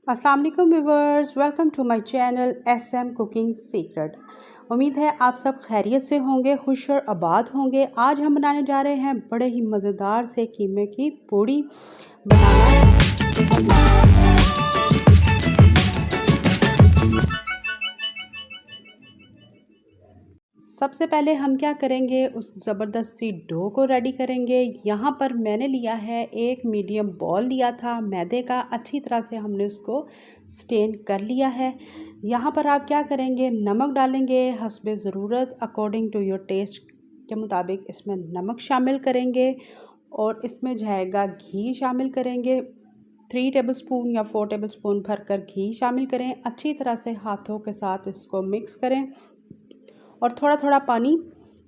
अस्सलाम वालेकुम viewers, welcome to my channel S M cooking secret. उम्मीद है आप सब खैरियत से होंगे, खुश और आबाद होंगे। आज हम बनाने जा रहे हैं बड़े ही मज़ेदार से कीमे की पूड़ी बनाना। सबसे पहले हम क्या करेंगे, उस ज़बरदस्ती डो को रेडी करेंगे। यहाँ पर मैंने लिया है एक मीडियम बॉल लिया था मैदे का, अच्छी तरह से हमने उसको स्टेन कर लिया है। यहाँ पर आप क्या करेंगे, नमक डालेंगे हस्बे ज़रूरत, अकॉर्डिंग टू योर टेस्ट के मुताबिक इसमें नमक शामिल करेंगे और इसमें जाएगा घी शामिल करेंगे। 3 टेबलस्पून या 4 टेबलस्पून भरकर घी शामिल करें। अच्छी तरह से हाथों के साथ इसको मिक्स करें और थोड़ा थोड़ा पानी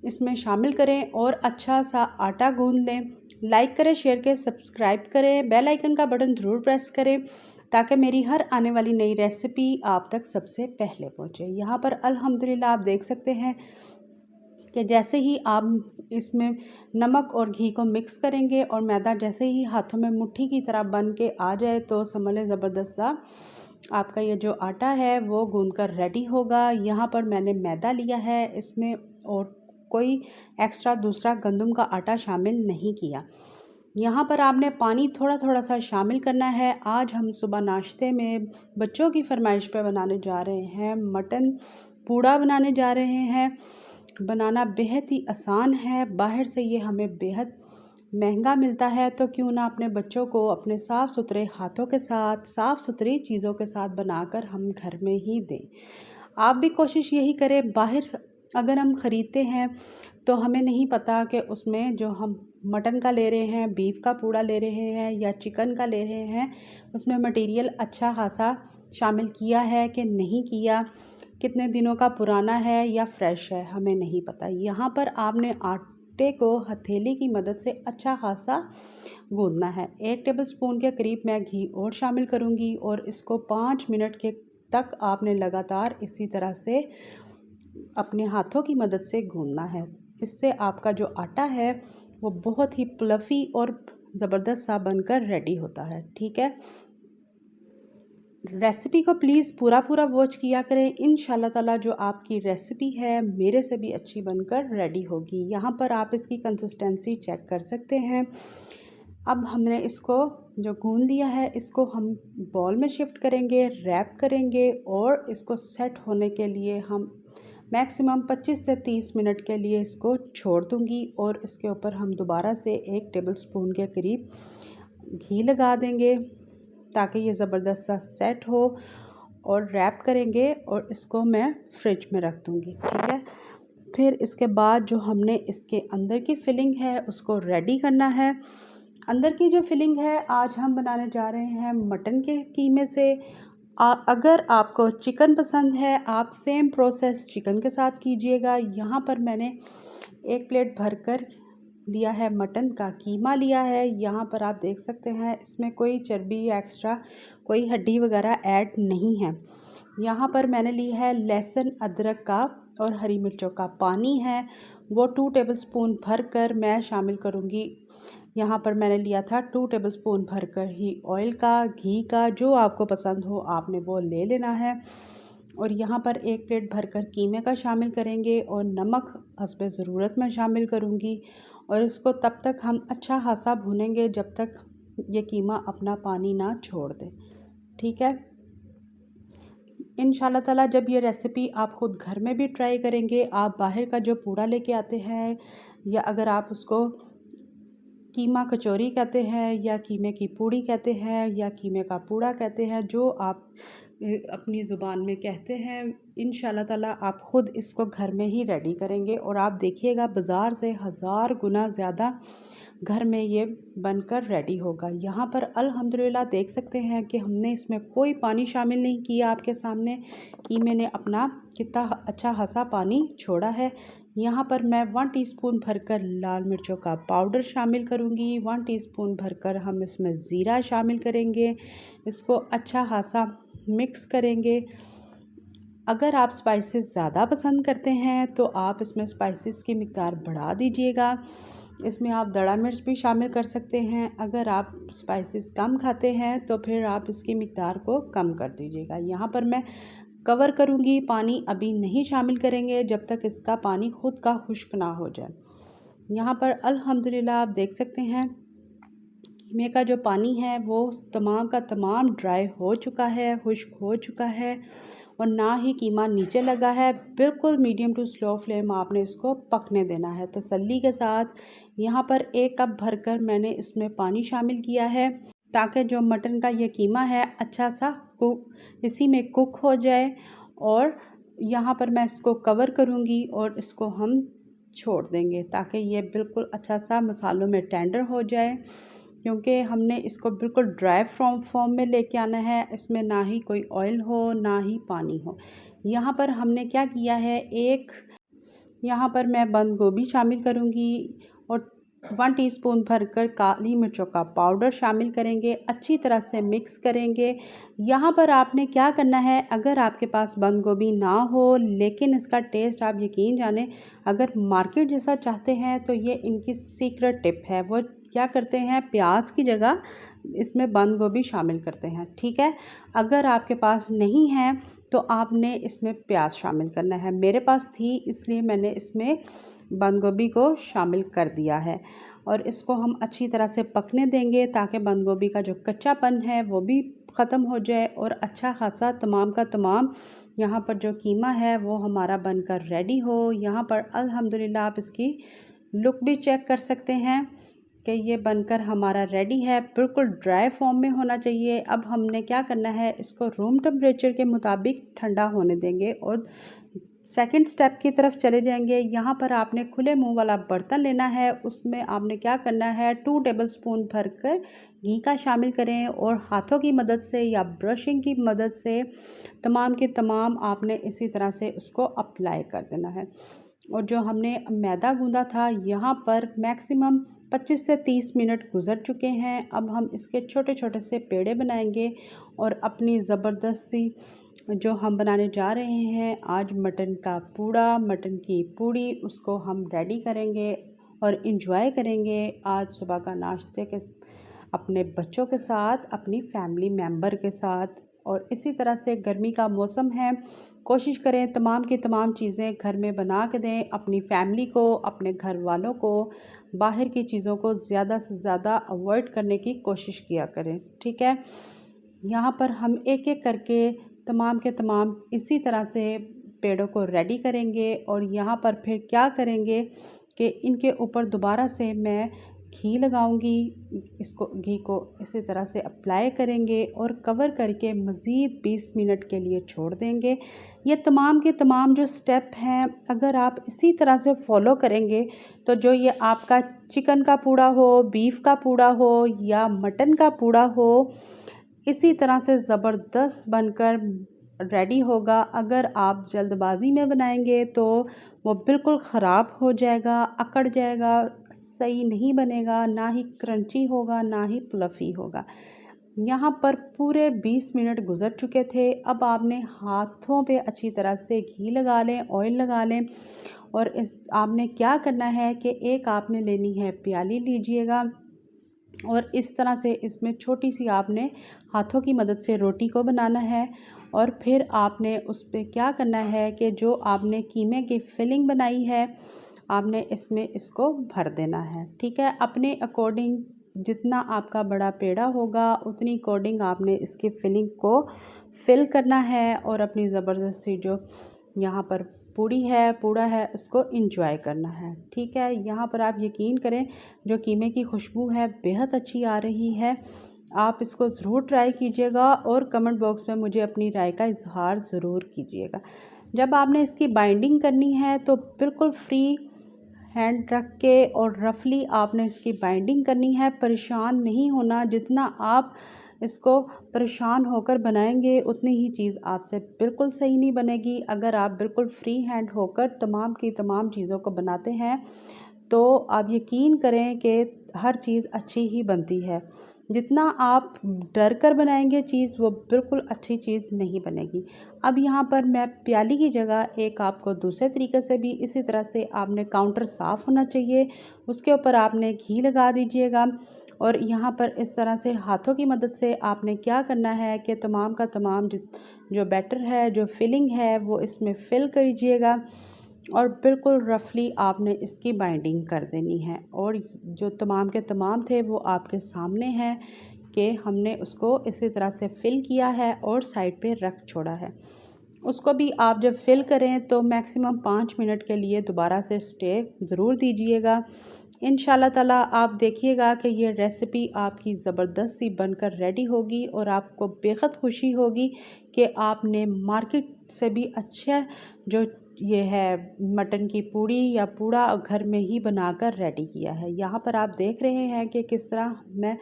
इसमें शामिल करें और अच्छा सा आटा गूंद लें। लाइक करें, शेयर करें, सब्सक्राइब करें, बेल आइकन का बटन ज़रूर प्रेस करें ताकि मेरी हर आने वाली नई रेसिपी आप तक सबसे पहले पहुंचे। यहाँ पर अल्हम्दुलिल्लाह आप देख सकते हैं कि जैसे ही आप इसमें नमक और घी को मिक्स करेंगे और मैदा जैसे ही हाथों में मुट्ठी की तरह बन के आ जाए तो समझ लें ज़बरदस्त सा आपका ये जो आटा है वो गूंद कर रेडी होगा। यहाँ पर मैंने मैदा लिया है इसमें और कोई एक्स्ट्रा दूसरा गंदम का आटा शामिल नहीं किया। यहाँ पर आपने पानी थोड़ा थोड़ा सा शामिल करना है। आज हम सुबह नाश्ते में बच्चों की फरमाइश पे बनाने जा रहे हैं मटन पूड़ा बनाने जा रहे हैं। बनाना बेहद ही आसान है, बाहर से ये हमें बेहद महंगा मिलता है, तो क्यों ना अपने बच्चों को अपने साफ़ सुथरे हाथों के साथ साफ़ सुथरी चीज़ों के साथ बनाकर हम घर में ही दें। आप भी कोशिश यही करें। बाहर अगर हम ख़रीदते हैं तो हमें नहीं पता कि उसमें जो हम मटन का ले रहे हैं, बीफ का पूड़ा ले रहे हैं या चिकन का ले रहे हैं, उसमें मटेरियल अच्छा खासा शामिल किया है कि नहीं किया, कितने दिनों का पुराना है या फ्रेश है, हमें नहीं पता। यहाँ पर आपने आटे को हथेली की मदद से अच्छा खासा गूंदना है। 1 टेबलस्पून के करीब मैं घी और शामिल करूँगी और इसको 5 मिनट के तक आपने लगातार इसी तरह से अपने हाथों की मदद से गूंदना है। इससे आपका जो आटा है वो बहुत ही फ्लफ़ी और ज़बरदस्त सा बनकर रेडी होता है। ठीक है, रेसिपी को प्लीज़ पूरा वॉच किया करें। इंशाल्लाह ताला जो आपकी रेसिपी है मेरे से भी अच्छी बनकर रेडी होगी। यहाँ पर आप इसकी कंसिस्टेंसी चेक कर सकते हैं। अब हमने इसको जो गूंद लिया है इसको हम बॉल में शिफ्ट करेंगे, रैप करेंगे और इसको सेट होने के लिए हम मैक्सिमम 25 से 30 मिनट के लिए इसको छोड़ दूँगी और इसके ऊपर हम दोबारा से 1 टेबलस्पून के करीब घी लगा देंगे ताकि ये ज़बरदस्त सा सेट हो और रैप करेंगे और इसको मैं फ्रिज में रख दूँगी। ठीक है, फिर इसके बाद जो हमने इसके अंदर की फिलिंग है उसको रेडी करना है। अंदर की जो फिलिंग है आज हम बनाने जा रहे हैं मटन के कीमे से। अगर आपको चिकन पसंद है आप सेम प्रोसेस चिकन के साथ कीजिएगा। यहाँ पर मैंने 1 प्लेट भरकर लिया है, मटन का कीमा लिया है। यहाँ पर आप देख सकते हैं इसमें कोई चर्बी या एक्स्ट्रा कोई हड्डी वगैरह ऐड नहीं है। यहाँ पर मैंने ली है लहसुन अदरक का और हरी मिर्चों का पानी है, वो 2 टेबलस्पून भरकर मैं शामिल करूँगी। यहाँ पर मैंने लिया था 2 टेबलस्पून भरकर ही ऑयल का, घी का, जो आपको पसंद हो आपने वो ले लेना है। और यहाँ पर 1 प्लेट भरकर कीमे का शामिल करेंगे और नमक हस्बे ज़रूरत मैं शामिल करूँगी और इसको तब तक हम अच्छा खासा भूनेंगे जब तक ये कीमा अपना पानी ना छोड़ दे। ठीक है, इंशाल्लाह ताला जब ये रेसिपी आप ख़ुद घर में भी ट्राई करेंगे, आप बाहर का जो पूड़ा लेके आते हैं या अगर आप उसको कीमा कचौरी कहते हैं या कीमे की पूड़ी कहते हैं या कीमे का पूड़ा कहते हैं, जो आप अपनी ज़ुबान में कहते हैं, इंशाल्लाह ताला आप ख़ुद इसको घर में ही रेडी करेंगे और आप देखिएगा बाज़ार से 1000 गुना ज़्यादा घर में ये बनकर रेडी होगा। यहाँ पर अल्हम्दुलिल्लाह देख सकते हैं कि हमने इसमें कोई पानी शामिल नहीं किया आपके सामने, कीमे ने अपना कितना अच्छा खासा पानी छोड़ा है। यहाँ पर मैं 1 टीस्पून भरकर लाल मिर्चों का पाउडर शामिल करूँगी, 1 टीस्पून भरकर हम इसमें ज़ीरा शामिल करेंगे, इसको अच्छा खासा मिक्स करेंगे। अगर आप स्पाइसेस ज़्यादा पसंद करते हैं तो आप इसमें स्पाइसेस की मिक़दार बढ़ा दीजिएगा। इसमें आप दड़ा मिर्च भी शामिल कर सकते हैं। अगर आप स्पाइसेस कम खाते हैं तो फिर आप इसकी मिक़दार को कम कर दीजिएगा। यहाँ पर मैं कवर करूँगी, पानी अभी नहीं शामिल करेंगे जब तक इसका पानी खुद का खुश्क ना हो जाए। यहाँ पर अल्हम्दुलिल्लाह आप देख सकते हैं कीमे का जो पानी है वो तमाम का तमाम ड्राई हो चुका है, खुश्क हो चुका है और ना ही कीमा नीचे लगा है। बिल्कुल मीडियम टू स्लो फ्लेम आपने इसको पकने देना है तसल्ली के साथ। यहाँ पर 1 कप भरकर मैंने इसमें पानी शामिल किया है ताकि जो मटन का ये कीमा है अच्छा सा कुक इसी में कुक हो जाए। और यहाँ पर मैं इसको कवर करूँगी और इसको हम छोड़ देंगे ताकि ये बिल्कुल अच्छा सा मसालों में टेंडर हो जाए, क्योंकि हमने इसको बिल्कुल ड्राई फॉर्म में लेके आना है। इसमें ना ही कोई ऑयल हो ना ही पानी हो। यहाँ पर हमने क्या किया है, यहाँ पर मैं बंद गोभी शामिल करूँगी और 1 टीस्पून भरकर काली मिर्चों का पाउडर शामिल करेंगे, अच्छी तरह से मिक्स करेंगे। यहाँ पर आपने क्या करना है, अगर आपके पास बंद गोभी ना हो लेकिन इसका टेस्ट आप यकीन जाने अगर मार्केट जैसा चाहते हैं तो ये इनकी सीक्रेट टिप है। वो क्या करते हैं, प्याज की जगह इसमें बंद गोभी शामिल करते हैं। ठीक है, अगर आपके पास नहीं है तो आपने इसमें प्याज शामिल करना है। मेरे पास थी इसलिए मैंने इसमें बंद गोभी को शामिल कर दिया है और इसको हम अच्छी तरह से पकने देंगे ताकि बंद गोभी का जो कच्चापन है वो भी ख़त्म हो जाए और अच्छा खासा तमाम का तमाम यहाँ पर जो कीमा है वो हमारा बनकर रेडी हो। यहाँ पर अल्हम्दुलिल्लाह आप इसकी लुक भी चेक कर सकते हैं कि ये बनकर हमारा रेडी है, बिल्कुल ड्राई फॉर्म में होना चाहिए। अब हमने क्या करना है, इसको रूम टेम्परेचर के मुताबिक ठंडा होने देंगे और सेकंड स्टेप की तरफ चले जाएंगे। यहाँ पर आपने खुले मुंह वाला बर्तन लेना है, उसमें आपने क्या करना है 2 टेबलस्पून भरकर घी का शामिल करें और हाथों की मदद से या ब्रशिंग की मदद से तमाम के तमाम आपने इसी तरह से उसको अप्लाई कर देना है। और जो हमने मैदा गूंदा था यहाँ पर मैक्सिमम 25 से 30 मिनट गुजर चुके हैं। अब हम इसके छोटे छोटे से पेड़े बनाएंगे और अपनी ज़बरदस्ती जो हम बनाने जा रहे हैं आज मटन का पूड़ा, मटन की पूड़ी, उसको हम रेडी करेंगे और इन्जॉय करेंगे आज सुबह का नाश्ते के अपने बच्चों के साथ, अपनी फैमिली मेम्बर के साथ। और इसी तरह से गर्मी का मौसम है, कोशिश करें तमाम की तमाम चीज़ें घर में बना के दें अपनी फैमिली को, अपने घर वालों को। बाहर की चीज़ों को ज़्यादा से ज़्यादा अवॉइड करने की कोशिश किया करें। ठीक है, यहाँ पर हम एक एक करके तमाम के तमाम इसी तरह से पेड़ों को रेडी करेंगे और यहाँ पर फिर क्या करेंगे कि इनके ऊपर दोबारा से मैं घी लगाऊंगी। इसको घी को इसी तरह से अप्लाई करेंगे और कवर करके मज़ीद 20 मिनट के लिए छोड़ देंगे। ये तमाम के तमाम जो स्टेप हैं अगर आप इसी तरह से फॉलो करेंगे तो जो ये आपका चिकन का पूड़ा हो, बीफ का पूड़ा हो या मटन का पूड़ा हो, इसी तरह से ज़बरदस्त बनकर रेडी होगा। अगर आप जल्दबाज़ी में बनाएंगे तो वो बिल्कुल ख़राब हो जाएगा, अकड़ जाएगा, सही नहीं बनेगा, ना ही क्रंची होगा ना ही फ्लफ़ी होगा। यहाँ पर पूरे 20 मिनट गुजर चुके थे। अब आपने हाथों पे अच्छी तरह से घी लगा लें, ऑयल लगा लें और इस आपने क्या करना है कि एक आपने लेनी है प्याली लीजिएगा और इस तरह से इसमें छोटी सी आपने हाथों की मदद से रोटी को बनाना है और फिर आपने उस पे क्या करना है कि जो आपने कीमे की फिलिंग बनाई है आपने इसमें इसको भर देना है। ठीक है, अपने अकॉर्डिंग जितना आपका बड़ा पेड़ा होगा उतनी अकॉर्डिंग आपने इसकी फिलिंग को फिल करना है और अपनी ज़बरदस्ती जो यहाँ पर पूड़ा है उसको इंजॉय करना है। ठीक है, यहाँ पर आप यकीन करें जो कीमे की खुशबू है बेहद अच्छी आ रही है। आप इसको ज़रूर ट्राई कीजिएगा और कमेंट बॉक्स में मुझे अपनी राय का इज़हार ज़रूर कीजिएगा। जब आपने इसकी बाइंडिंग करनी है तो बिल्कुल फ्री हैंड रख के और रफली आपने इसकी बाइंडिंग करनी है, परेशान नहीं होना। जितना आप इसको परेशान होकर बनाएंगे उतनी ही चीज़ आपसे बिल्कुल सही नहीं बनेगी। अगर आप बिल्कुल फ्री हैंड होकर तमाम की तमाम चीज़ों को बनाते हैं तो आप यकीन करें कि हर चीज़ अच्छी ही बनती है। जितना आप डर कर बनाएंगे चीज़ वो बिल्कुल अच्छी चीज़ नहीं बनेगी। अब यहाँ पर मैं प्याली की जगह एक आपको दूसरे तरीके से भी इसी तरह से आपने काउंटर साफ़ होना चाहिए, उसके ऊपर आपने घी लगा दीजिएगा और यहाँ पर इस तरह से हाथों की मदद से आपने क्या करना है कि तमाम का तमाम जो बैटर है, जो फिलिंग है वो इसमें फ़िल कीजिएगा और बिल्कुल रफली आपने इसकी बाइंडिंग कर देनी है। और जो तमाम के तमाम थे वो आपके सामने हैं कि हमने उसको इसी तरह से फ़िल किया है और साइड पे रख छोड़ा है। उसको भी आप जब फ़िल करें तो मैक्सिमम 5 मिनट के लिए दोबारा से स्टे ज़रूर दीजिएगा। इंशाल्लाह ताला आप देखिएगा कि ये रेसिपी आपकी ज़बरदस्त सी बनकर रेडी होगी और आपको बेहद खुशी होगी कि आपने मार्केट से भी अच्छा जो ये है मटन की पूड़ी या पूड़ा घर में ही बनाकर रेडी किया है। यहाँ पर आप देख रहे हैं कि किस तरह मैं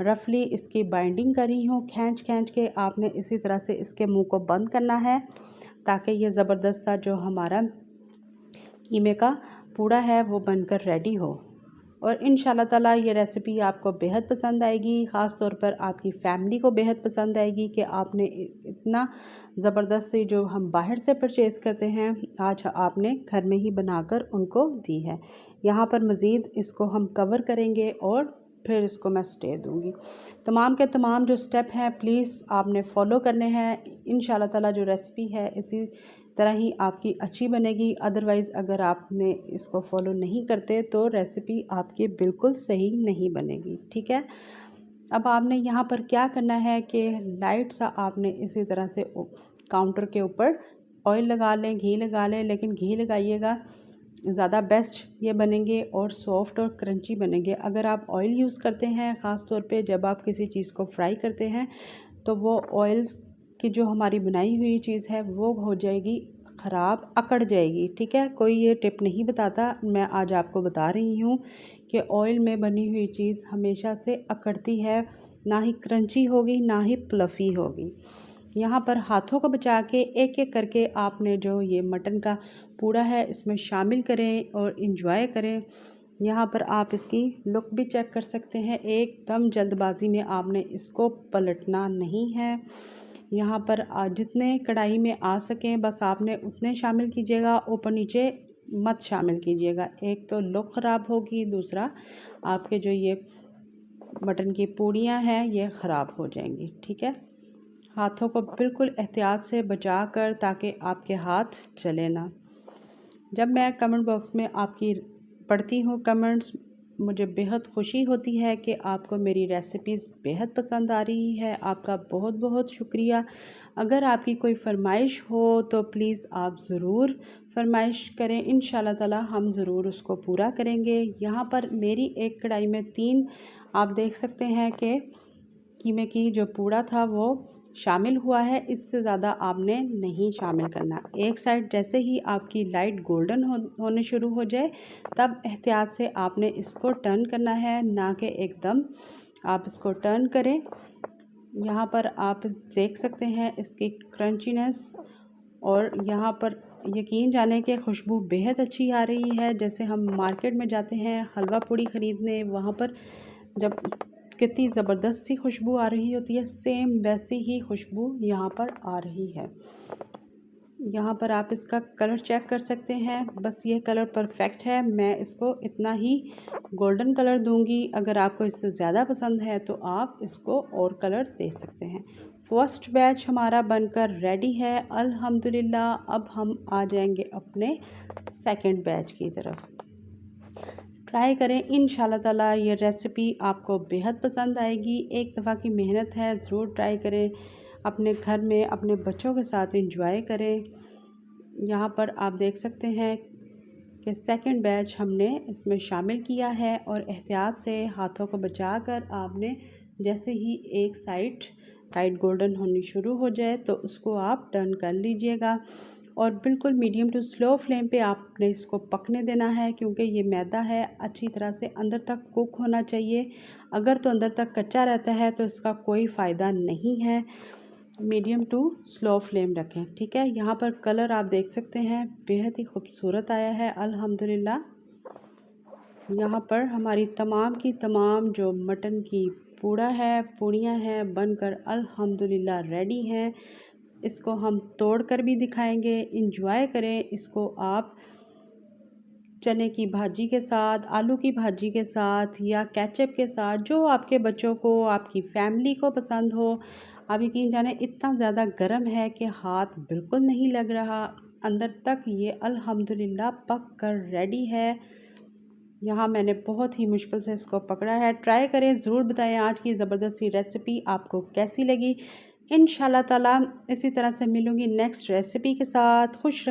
रफली इसकी बाइंडिंग करी हूँ। खींच खींच के आपने इसी तरह से इसके मुंह को बंद करना है ताकि ये ज़बरदस्त सा जो हमारा कीमे का पूड़ा है वो बनकर रेडी हो। और इंशाल्लाह ताला ये रेसिपी आपको बेहद पसंद आएगी, ख़ास तौर पर आपकी फ़ैमिली को बेहद पसंद आएगी कि आपने इतना ज़बरदस्त सी जो हम बाहर से परचेज़ करते हैं आज आपने घर में ही बनाकर उनको दी है। यहाँ पर मज़ीद इसको हम कवर करेंगे और फिर इसको मैं स्टे दूँगी। तमाम के तमाम जो स्टेप हैं प्लीज़ आपने फ़ॉलो करने हैं। इंशाल्लाह ताला जो रेसिपी है इसी तरह ही आपकी अच्छी बनेगी। अदरवाइज़ अगर आपने इसको फॉलो नहीं करते तो रेसिपी आपकी बिल्कुल सही नहीं बनेगी। ठीक है। अब आपने यहाँ पर क्या करना है कि लाइट सा आपने इसी तरह से काउंटर के ऊपर ऑयल लगा लें, घी लगा लें, लेकिन घी लगाइएगा ज़्यादा बेस्ट ये बनेंगे और सॉफ्ट और क्रंची बनेंगे। अगर आप ऑयल यूज़ करते हैं ख़ास तौर पे जब आप किसी चीज़ को फ्राई करते हैं तो वो ऑयल कि जो हमारी बनाई हुई चीज़ है वो हो जाएगी ख़राब, अकड़ जाएगी। ठीक है, कोई ये टिप नहीं बताता, मैं आज आपको बता रही हूँ कि ऑयल में बनी हुई चीज़ हमेशा से अकड़ती है, ना ही क्रंची होगी ना ही फ्लफ़ी होगी। यहाँ पर हाथों को बचा के एक एक करके आपने जो ये मटन का पूड़ा है इसमें शामिल करें और इंजॉय करें। यहाँ पर आप इसकी लुक भी चेक कर सकते हैं, एकदम जल्दबाजी में आपने इसको पलटना नहीं है। यहाँ पर जितने कढ़ाई में आ सकें बस आपने उतने शामिल कीजिएगा, ऊपर नीचे मत शामिल कीजिएगा। एक तो लुक ख़राब होगी, दूसरा आपके जो ये मटन की पूड़ियाँ हैं ये ख़राब हो जाएंगी। ठीक है, हाथों को बिल्कुल एहतियात से बचा कर ताकि आपके हाथ जले ना। जब मैं कमेंट बॉक्स में आपकी पढ़ती हूँ कमेंट्स, मुझे बेहद खुशी होती है कि आपको मेरी रेसिपीज़ बेहद पसंद आ रही है। आपका बहुत बहुत शुक्रिया। अगर आपकी कोई फ़रमाइश हो तो प्लीज़ आप ज़रूर फ़रमाइश करें, इंशाल्लाह ताला हम ज़रूर उसको पूरा करेंगे। यहाँ पर मेरी एक कढ़ाई में 3 आप देख सकते हैं कि कीमे की जो पूड़ा था वो शामिल हुआ है, इससे ज़्यादा आपने नहीं शामिल करना। एक साइड जैसे ही आपकी लाइट गोल्डन होने शुरू हो जाए तब एहतियात से आपने इसको टर्न करना है, ना कि एकदम आप इसको टर्न करें। यहाँ पर आप देख सकते हैं इसकी क्रंचीनेस और यहाँ पर यकीन जाने कि खुशबू बेहद अच्छी आ रही है। जैसे हम मार्केट में जाते हैं हलवा पूड़ी ख़रीदने, वहाँ पर जब कितनी ज़बरदस्त सी खुशबू आ रही होती है, सेम वैसी ही खुशबू यहाँ पर आ रही है। यहाँ पर आप इसका कलर चेक कर सकते हैं, बस ये कलर परफेक्ट है। मैं इसको इतना ही गोल्डन कलर दूंगी, अगर आपको इससे ज़्यादा पसंद है तो आप इसको और कलर दे सकते हैं। फर्स्ट बैच हमारा बनकर रेडी है अल्हम्दुलिल्लाह। अब हम आ जाएंगे अपने सेकंड बैच की तरफ। ट्राई करें, इंशाल्लाह ताला ये रेसिपी आपको बेहद पसंद आएगी। एक दफ़ा की मेहनत है, ज़रूर ट्राई करें, अपने घर में अपने बच्चों के साथ एंजॉय करें। यहाँ पर आप देख सकते हैं कि सेकंड बैच हमने इसमें शामिल किया है और एहतियात से हाथों को बचाकर आपने जैसे ही एक साइड लाइट गोल्डन होनी शुरू हो जाए तो उसको आप टर्न कर लीजिएगा और बिल्कुल मीडियम टू स्लो फ्लेम पे आपने इसको पकने देना है, क्योंकि ये मैदा है अच्छी तरह से अंदर तक कुक होना चाहिए। अगर तो अंदर तक कच्चा रहता है तो इसका कोई फ़ायदा नहीं है। मीडियम टू स्लो फ्लेम रखें। ठीक है, यहाँ पर कलर आप देख सकते हैं बेहद ही खूबसूरत आया है अल्हम्दुलिल्लाह। यहाँ पर हमारी तमाम की तमाम जो मटन की पूड़ा है, पूड़ियाँ हैं, बनकर अल्हम्दुलिल्लाह रेडी हैं। इसको हम तोड़ कर भी दिखाएंगे। इंजॉय करें इसको आप चने की भाजी के साथ, आलू की भाजी के साथ या केचप के साथ, जो आपके बच्चों को, आपकी फैमिली को पसंद हो। आप यकीन जाने इतना ज़्यादा गर्म है कि हाथ बिल्कुल नहीं लग रहा, अंदर तक ये अल्हम्दुलिल्लाह पक कर रेडी है। यहाँ मैंने बहुत ही मुश्किल से इसको पकड़ा है। ट्राई करें, ज़रूर बताएं आज की ज़बरदस्ती रेसिपी आपको कैसी लगी। इंशाल्लाह ताला इसी तरह से मिलूँगी नेक्स्ट रेसिपी के साथ। खुश रहें।